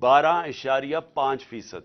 12.5%।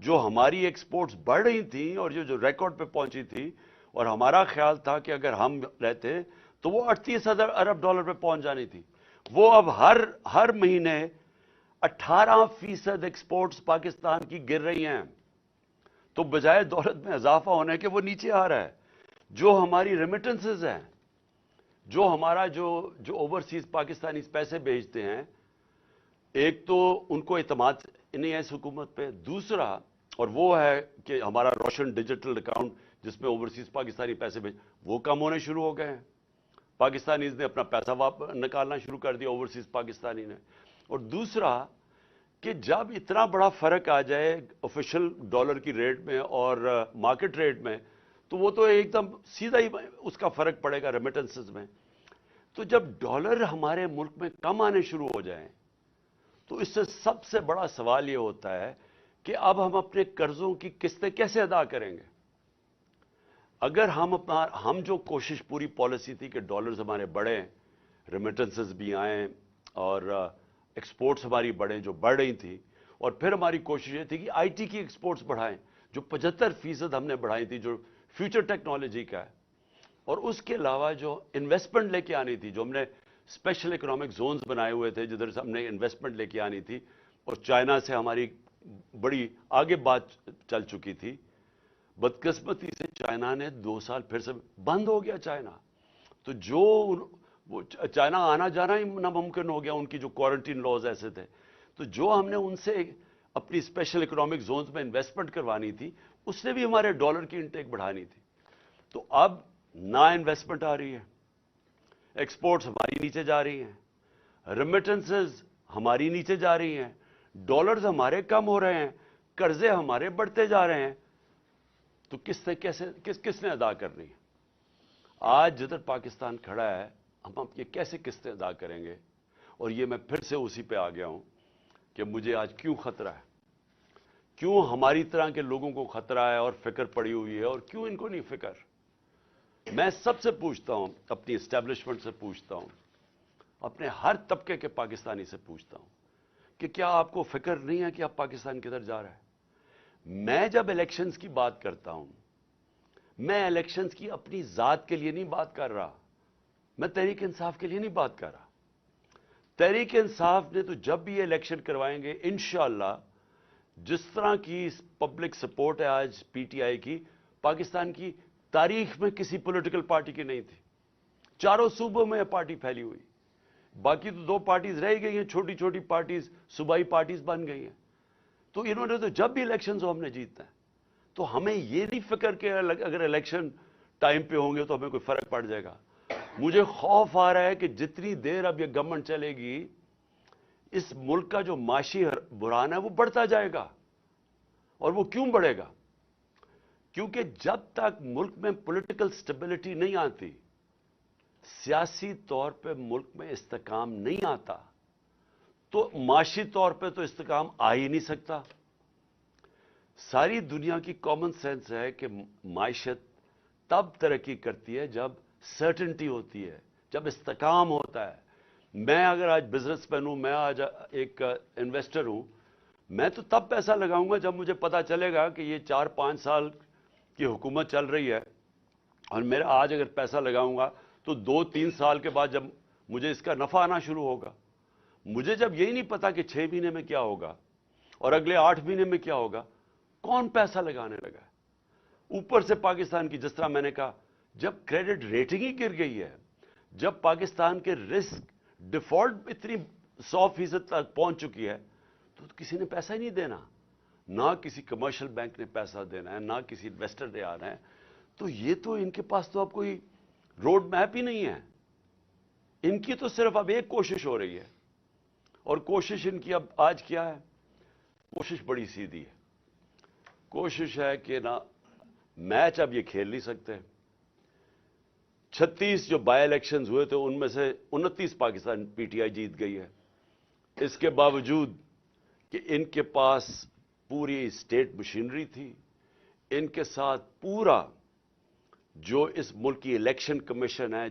جو ہماری ایکسپورٹس بڑھ رہی تھیں اور جو ریکارڈ پہ پہنچی تھی، اور ہمارا خیال تھا کہ اگر ہم رہتے تو وہ 38,000 ارب ڈالر پہ پہنچ جانی تھی، وہ اب ہر مہینے 18% ایکسپورٹس پاکستان کی گر رہی ہیں، تو بجائے دولت میں اضافہ ہونے کے وہ نیچے آ رہا ہے۔ جو ہماری ریمیٹنسز ہیں، جو ہمارا جو اوورسیز پاکستانی پیسے بھیجتے ہیں، ایک تو ان کو اعتماد نہیں ہے اس حکومت پہ، دوسرا اور وہ ہے کہ ہمارا روشن ڈیجیٹل اکاؤنٹ جس میں اوورسیز پاکستانی پیسے وہ کم ہونے شروع ہو گئے ہیں۔ پاکستانیز نے اپنا پیسہ نکالنا شروع کر دیا اوورسیز پاکستانی نے۔ اور دوسرا کہ جب اتنا بڑا فرق آ جائے آفیشل ڈالر کی ریٹ میں اور مارکیٹ ریٹ میں، تو وہ تو ایک دم سیدھا ہی اس کا فرق پڑے گا ریمیٹنسز میں۔ تو جب ڈالر ہمارے ملک میں کم آنے شروع ہو جائیں تو اس سے سب سے بڑا سوال یہ ہوتا ہے کہ اب ہم اپنے قرضوں کی قسطیں کیسے ادا کریں گے؟ اگر ہم جو کوشش پوری پالیسی تھی کہ ڈالرز ہمارے بڑھیں، ریمیٹنسز بھی آئیں اور ایکسپورٹس ہماری بڑھیں جو بڑھ رہی تھی، اور پھر ہماری کوشش یہ تھی کہ آئی ٹی کی ایکسپورٹس بڑھائیں جو 75% ہم نے بڑھائی تھی، جو فیوچر ٹیکنالوجی کا ہے، اور اس کے علاوہ جو انویسٹمنٹ لے کے آنی تھی، جو ہم نے اسپیشل اکنامک زونز بنائے ہوئے تھے جدھر سے ہم نے انویسٹمنٹ لے کے آنی تھی، اور چائنا سے ہماری بڑی آگے بات چل چکی تھی۔ بدقسمتی سے چائنا نے 2 سال پھر سے بند ہو گیا چائنا، تو وہ چائنا آنا جانا ہی ناممکن ہو گیا، ان کی جو کوارنٹین لاز ایسے تھے۔ تو جو ہم نے ان سے اپنی اسپیشل اکنامک زونز میں انویسٹمنٹ کروانی تھی، اس نے بھی ہمارے ڈالر کی انٹیک بڑھانی تھی۔ تو اب نہ انویسٹمنٹ آ رہی ہے، ایکسپورٹس ہماری نیچے جا رہی ہیں، ریمیٹنسز ہماری نیچے جا رہی ہیں، ڈالرز ہمارے کم ہو رہے ہیں، قرضے ہمارے بڑھتے جا رہے ہیں، تو کس نے ادا کرنی ہے؟ آج جدھر پاکستان کھڑا ہے، ہم یہ کیسے قسطیں ادا کریں گے؟ اور یہ میں پھر سے اسی پہ آ گیا ہوں کہ مجھے آج کیوں خطرہ ہے، کیوں ہماری طرح کے لوگوں کو خطرہ ہے اور فکر پڑی ہوئی ہے، اور کیوں ان کو نہیں فکر؟ میں سب سے پوچھتا ہوں، اپنی اسٹیبلشمنٹ سے پوچھتا ہوں، اپنے ہر طبقے کے پاکستانی سے پوچھتا ہوں کہ کیا آپ کو فکر نہیں ہے کہ آپ پاکستان کدھر جا رہا ہے؟ میں جب الیکشنز کی بات کرتا ہوں، میں الیکشنز کی اپنی ذات کے لیے نہیں بات کر رہا، میں تحریک انصاف کے لیے نہیں بات کر رہا۔ تحریک انصاف نے تو جب بھی یہ الیکشن کروائیں گے انشاءاللہ، جس طرح کی پبلک سپورٹ ہے آج پی ٹی آئی کی، پاکستان کی تاریخ میں کسی پولیٹیکل پارٹی کی نہیں تھی۔ چاروں صوبوں میں یہ پارٹی پھیلی ہوئی، باقی تو 2 پارٹیز رہ گئی ہیں، چھوٹی چھوٹی پارٹیز، صوبائی پارٹیز بن گئی ہیں۔ تو انہوں نے تو جب بھی الیکشنز ہو ہم نے جیتنا ہے۔ تو ہمیں یہ نہیں فکر کہ اگر الیکشن ٹائم پہ ہوں گے تو ہمیں کوئی فرق پڑ جائے گا۔ مجھے خوف آ رہا ہے کہ جتنی دیر اب یہ گورنمنٹ چلے گی، اس ملک کا جو معاشی بحران ہے وہ بڑھتا جائے گا۔ اور وہ کیوں بڑھے گا؟ کیونکہ جب تک ملک میں پولیٹیکل سٹیبلٹی نہیں آتی، سیاسی طور پہ ملک میں استحکام نہیں آتا، تو معاشی طور پہ تو استحکام آ ہی نہیں سکتا۔ ساری دنیا کی کامن سینس ہے کہ معیشت تب ترقی کرتی ہے جب سرٹنٹی ہوتی ہے، جب استحکام ہوتا ہے۔ میں اگر آج بزنس مین ہوں، میں آج ایک انویسٹر ہوں، میں تو تب پیسہ لگاؤں گا جب مجھے پتا چلے گا کہ یہ 4-5 سال کی حکومت چل رہی ہے، اور میرا آج اگر پیسہ لگاؤں گا تو 2-3 سال کے بعد جب مجھے اس کا نفع آنا شروع ہوگا۔ مجھے جب یہی نہیں پتا کہ 6 مہینے میں کیا ہوگا اور اگلے 8 مہینے میں کیا ہوگا، کون پیسہ لگانے لگا ہے؟ اوپر سے پاکستان کی، جس طرح میں نے کہا، جب کریڈٹ ریٹنگ ہی گر گئی ہے، جب پاکستان کے رسک ڈیفالٹ اتنی 100% تک پہنچ چکی ہے، تو کسی نے پیسہ ہی نہیں دینا، نہ کسی کمرشل بینک نے پیسہ دینا ہے، نہ کسی انویسٹر نے آنا ہے۔ تو یہ تو ان کے پاس تو اب کوئی روڈ میپ ہی نہیں ہے۔ ان کی تو صرف اب ایک کوشش ہو رہی ہے، اور کوشش ان کی اب آج کیا ہے؟ کوشش بڑی سیدھی ہے۔ کوشش ہے کہ نہ میچ اب یہ کھیل نہیں سکتے۔ 36 جو بائی الیکشنز ہوئے تھے ان میں سے 29 پاکستان پی ٹی آئی جیت گئی ہے، اس کے باوجود کہ ان کے پاس پوری اسٹیٹ مشینری تھی، ان کے ساتھ پورا جو اس ملک کی الیکشن کمیشن ہے،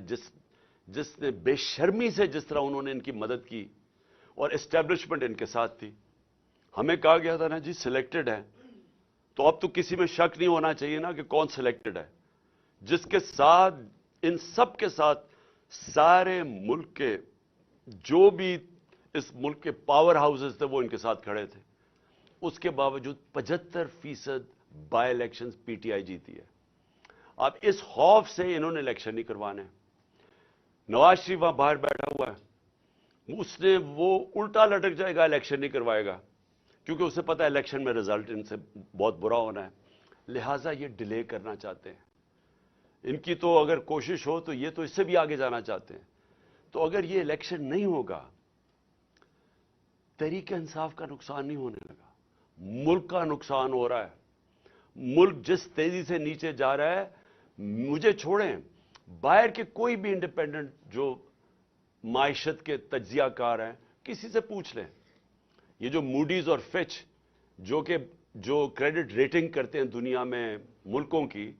جس نے بے شرمی سے جس طرح انہوں نے ان کی مدد کی، اور اسٹیبلشمنٹ ان کے ساتھ تھی۔ ہمیں کہا گیا تھا نا جی سلیکٹڈ ہیں، تو اب تو کسی میں شک نہیں ہونا چاہیے نا کہ کون سلیکٹڈ ہے، جس کے ساتھ ان سب کے ساتھ سارے ملک کے جو بھی اس ملک کے پاور ہاؤسز تھے وہ ان کے ساتھ کھڑے تھے، اس کے باوجود 75% by elections P T I جیتی ہے۔ اب اس خوف سے انہوں نے الیکشن نہیں کروانے۔ نواز شریف وہاں باہر بیٹھا ہوا ہے، اس نے وہ الٹا لٹک جائے گا، الیکشن نہیں کروائے گا، کیونکہ اسے پتا ہے الیکشن میں رزلٹ ان سے بہت برا ہونا ہے، لہٰذا یہ ڈیلے کرنا چاہتے ہیں۔ ان کی تو اگر کوشش ہو تو یہ تو اس سے بھی آگے جانا چاہتے ہیں۔ تو اگر یہ الیکشن نہیں ہوگا، تحریک انصاف کا نقصان نہیں ہونے لگا، ملک کا نقصان ہو رہا ہے۔ ملک جس تیزی سے نیچے جا رہا ہے، مجھے چھوڑیں، باہر کے کوئی بھی انڈیپینڈنٹ جو معیشت کے تجزیہ کار ہیں، کسی سے پوچھ لیں، یہ جو موڈیز اور فچ جو کریڈٹ ریٹنگ کرتے ہیں دنیا میں ملکوں کی،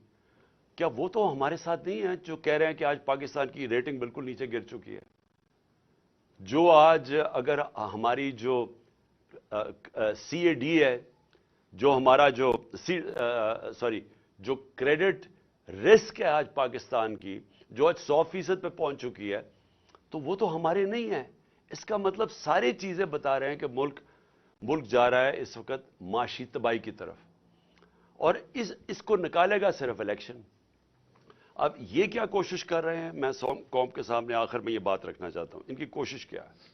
کیا وہ تو ہمارے ساتھ نہیں ہیں جو کہہ رہے ہیں کہ آج پاکستان کی ریٹنگ بالکل نیچے گر چکی ہے؟ جو آج اگر ہماری جو سی اے ڈی ہے، جو ہمارا جو جو کریڈٹ رسک ہے آج پاکستان کی، جو آج 100% پہ پہنچ چکی ہے، تو وہ تو ہمارے نہیں ہے۔ اس کا مطلب ساری چیزیں بتا رہے ہیں کہ ملک جا رہا ہے اس وقت معاشی تباہی کی طرف، اور اس کو نکالے گا صرف الیکشن۔ اب یہ کیا کوشش کر رہے ہیں، میں قوم کے سامنے آخر میں یہ بات رکھنا چاہتا ہوں، ان کی کوشش کیا ہے۔